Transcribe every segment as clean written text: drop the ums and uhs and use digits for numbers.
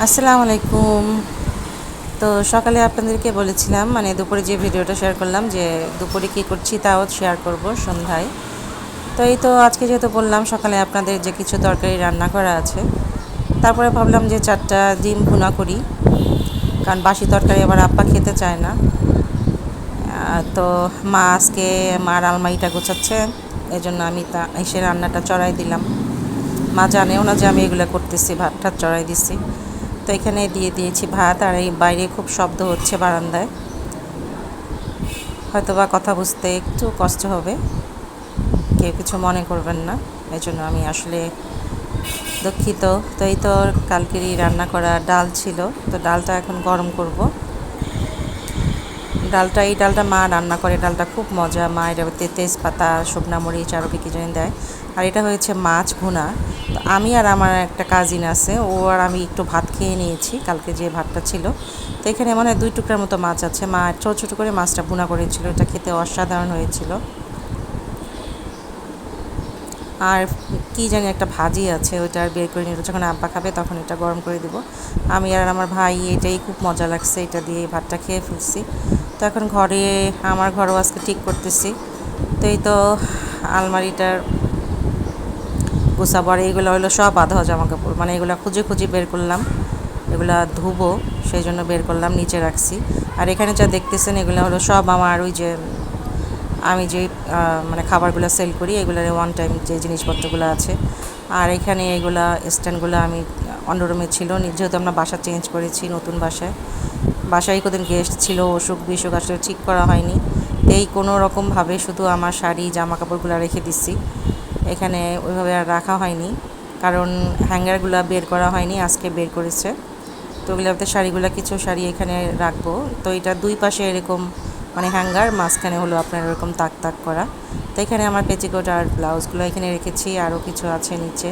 আসসালামু আলাইকুম। তো সকালে আপনাদেরকে বলেছিলাম দুপুরে যে ভিডিওটা শেয়ার করলাম যে দুপুরে কী করছি তাও শেয়ার করব সন্ধ্যায়। তো এই তো আজকে যেহেতু বললাম সকালে আপনাদের যে কিছু তরকারি রান্না করা আছে, তারপরে ভাবলাম যে 4টা ডিম ভুনা করি, কারণ বাসি তরকারি আবার আব্বা খেতে চায় না। তো মা আজকে মার আলমারিটা গোছাচ্ছে, এজন্য আমি এসে রান্নাটা চড়াই দিলাম। মা জানেও না যে আমি এগুলো করতেছি, ভাত ঠাত চড়াই দিছি। তো এখানে দিয়ে দিয়েছি ভাত, আর এই বাইরে খুব শব্দ হচ্ছে বারান্দায়, হয়তো বা কথা বুঝতে একটু কষ্ট হবে, কেউ কিছু মনে করবেন না, এই জন্য আমি আসলে দুঃখিত। তো এই তো কালকেরই রান্না করা ডাল ছিল, তো ডালটা এখন গরম করব। এই ডালটা মা রান্না করে, ডালটা খুব মজা। মা এটাতে তেজপাতা, শুকনা মরিচ আরও কী জানি দেয়। আর এটা হয়েছে মাছ ভুনা। তো আমি আর আমার একটা কাজিন আছে, ও আর আমি একটু ভাত খেয়ে নিয়েছি, কালকে যে ভাতটা ছিল। তো এখানে মনে হয় 2 টুকরার মতো মাছ আছে, মা ছোটো ছোটো করে মাছটা ভুনা করেছিল, এটা খেতে অসাধারণ হয়েছিল। আর কি জানি একটা ভাজি আছে, ওইটা আর বের করে নিল, যখন আব্বা খাবে তখন এটা গরম করে দিব। আমি আর আমার ভাই এটাই খুব মজা লাগছে, এটা দিয়ে ভাতটা খেয়ে ফেলছি। তো এখন আমার ঘরও আজকে ঠিক করতেছি। তো এই তো আলমারিটার গোছাবো, আর এইগুলো হলো সব আধা জামা কাপড়, এগুলো খুঁজে খুঁজে বের করলাম, এগুলা ধুবো সেই জন্য বের করলাম, নিচে রাখছি। আর এখানে যা দেখতেছেন এগুলো হলো সব আমার ওই যে আমি যে খাবারগুলো সেল করি, এগুলোর ওয়ান টাইম যে জিনিসপত্রগুলো আছে। আর এখানে এগুলা স্ট্যান্ডগুলো আমি অন্য রুমে ছিল, যেহেতু আমরা বাসা চেঞ্জ করেছি, নতুন বাসায় কদিন গেস্ট ছিল, অসুখ বিসুখ আসলে ঠিক করা হয়নি। এই কোনো রকমভাবে শুধু আমার শাড়ি জামা কাপড়গুলো রেখে দিচ্ছি, এখানে ওইভাবে আর রাখা হয়নি, কারণ হ্যাঙ্গারগুলো বের করা হয়নি, আজকে বের করেছে। তো ওগুলোতে কিছু শাড়ি এখানে রাখবো। তো এটা দুই পাশে এরকম হ্যাঙ্গার, মাঝখানে হলো আপনার এরকম তাক তাক করা। তো এখানে আমার পেটিকোট আর ব্লাউজগুলো এখানে রেখেছি, আরও কিছু আছে নিচে।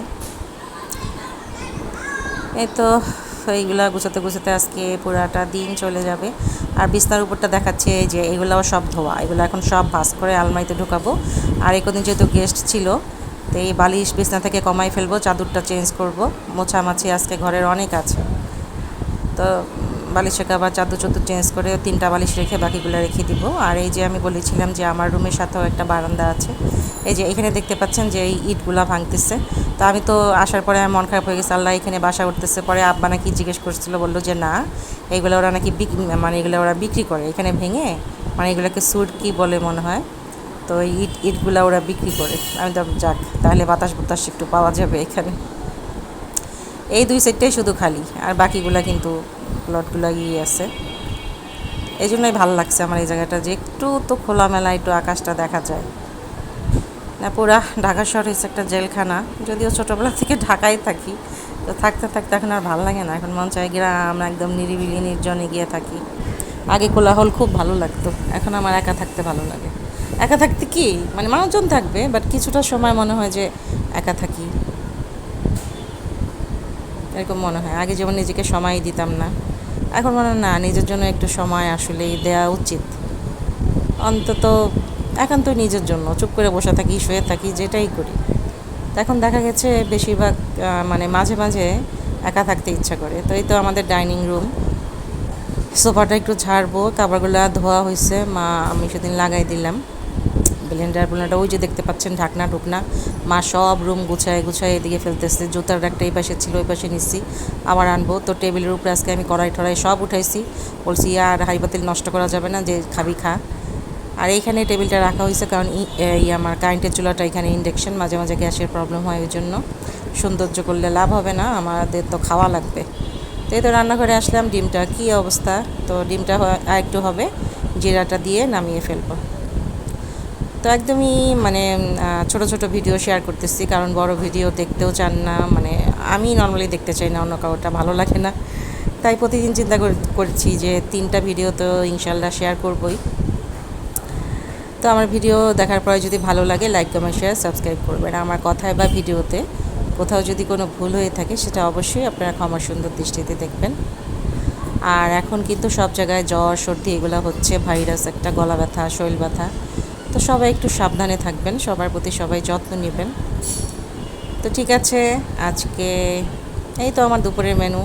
এই তো এইগুলা গুছাতে গুছাতে আজকে পুরাটা দিন চলে যাবে। আর বিছনার উপরটা দেখাচ্ছে যে এগুলাও সব ধোয়া, এগুলো এখন সব ভাঁজ করে আলমারিতে ঢুকাবো। আর একদিন যেহেতু গেস্ট ছিল, তো এই বালিশ বিছনা থেকে কমাই ফেলবো, চাদরটা চেঞ্জ করব। মোছামাছি আজকে ঘরের অনেক আছে, তো বালিশের কাবার চাদর চেঞ্জ করে 3টা বালিশ রেখে বাকিগুলো রেখে দিব। আর এই যে আমি বলেছিলাম যে আমার রুমের সাথেও একটা বারান্দা আছে, এই যে এখানে দেখতে পাচ্ছেন যে এই ইটগুলা ভাঙতেছে। তো আমি তো আসার পরে মন খারাপ হয়ে গেছে, আল্লাহ এখানে বাসা উঠতেছে। পরে আব্বা নাকি জিজ্ঞেস করছিল, বললো যে না, এইগুলো ওরা নাকি এগুলো ওরা বিক্রি করে এখানে ভেঙে, এগুলোকে সুট কি বলে মনে হয়। তো এই ইটগুলা ওরা বিক্রি করে। আমি তো যাক, তাহলে বাতাস বাতাস একটু পাওয়া যাবে এখানে। এই 2 সাইডটাই শুধু খালি, আর বাকিগুলা কিন্তু প্লটগুলো আছে। এই জন্যই ভালো লাগছে আমার এই জায়গাটা, যে একটু তো খোলামেলা, একটু আকাশটা দেখা যায় না। পুরা ঢাকা শহর হয়েছে একটা জেলখানা, যদিও ছোটোবেলা থেকে ঢাকায় থাকি, তো থাকতে থাকতে এখন আর ভালো লাগে না, এখন মন চাই গ্রাম, একদম নিরিবিলি নির্জনে গিয়ে থাকি। আগে কোলাহল খুব ভালো লাগতো, এখন আমার একা থাকতে ভালো লাগে। একা থাকতে কি মানুষজন থাকবে, বাট কিছুটা সময় মনে হয় যে একা থাকি, এরকম মনে হয়। আগে যেমন নিজেকে সময় দিতাম না, এখন মনে হয় না, নিজের জন্য একটু সময় আসলেই দেওয়া উচিত। অন্তত একান্তই নিজের জন্য চুপ করে বসে থাকি, শুয়ে থাকি, যেটাই করি। তো এখন দেখা গেছে বেশিরভাগ মাঝে মাঝে একা থাকতে ইচ্ছা করে। তো এই তো আমাদের ডাইনিং রুম, সোফাটা একটু ঝাড়বো, কাপড়গুলো ধোয়া হয়েছে, আমি সেদিন লাগাই দিলাম ব্লেন্ডার ওই যে দেখতে পাচ্ছেন ঢাকনা ঢুকনা, মা সব রুম গুছায় গুছায় এদিকে ফেলতেছে। জুতার একটা এই পাশে ছিল, ওই পাশে নিচ্ছি, আবার আনবো। তো টেবিলের উপরে আজকে আমি কড়াই টড়াই সব উঠাইছি, বলছি আর হাঁড়ি পাতিল নষ্ট করা যাবে না, যে খাবি খা। আর এইখানে টেবিলটা রাখা হয়েছে, কারণ আমার কারেন্টের চুলাটা এখানে ইন্ডাকশন, মাঝে মাঝে গ্যাসের প্রবলেম হয়, ওই জন্য সৌন্দর্য করলে লাভ হবে না, আমাদের তো খাওয়া লাগবে। তো এই তো রান্নাঘরে আসলাম, ডিমটা কী অবস্থা। তো ডিমটা আরেকটু হবে, জিরাটা দিয়ে নামিয়ে ফেলবো। তো একদমই ছোট ছোট ভিডিও শেয়ার করতেছি, কারণ বড় ভিডিও দেখতেও চান না, আমি নর্মালি দেখতে চাই না, অন্য কারোটা ভালো লাগে না। তাই প্রতিদিন চিন্তা করছি যে 3টা ভিডিও তো ইনশাল্লাহ শেয়ার করবই। তো আমার ভিডিও দেখার পরে যদি ভালো লাগে, লাইক কমেন্ট শেয়ার সাবস্ক্রাইব করবেন। আমার কথায় বা ভিডিওতে কোথাও যদি কোনো ভুল হয়ে থাকে, সেটা অবশ্যই আপনারা ক্ষমা সুন্দর দৃষ্টিতে দেখবেন। আর এখন কিন্তু সব জায়গায় জ্বর সর্দি এগুলো হচ্ছে, ভাইরাস একটা, গলা ব্যথা, শরীর ব্যথা। তো সবাই একটু সাবধানে থাকবেন, সবার প্রতি সবাই যত্ন নেবেন। তো ঠিক আছে, আজকে এই তো আমার দুপুরের মেনু,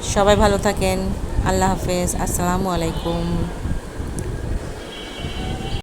সবাই ভালো থাকেন। আল্লাহ হাফেজ। আসসালামু আলাইকুম।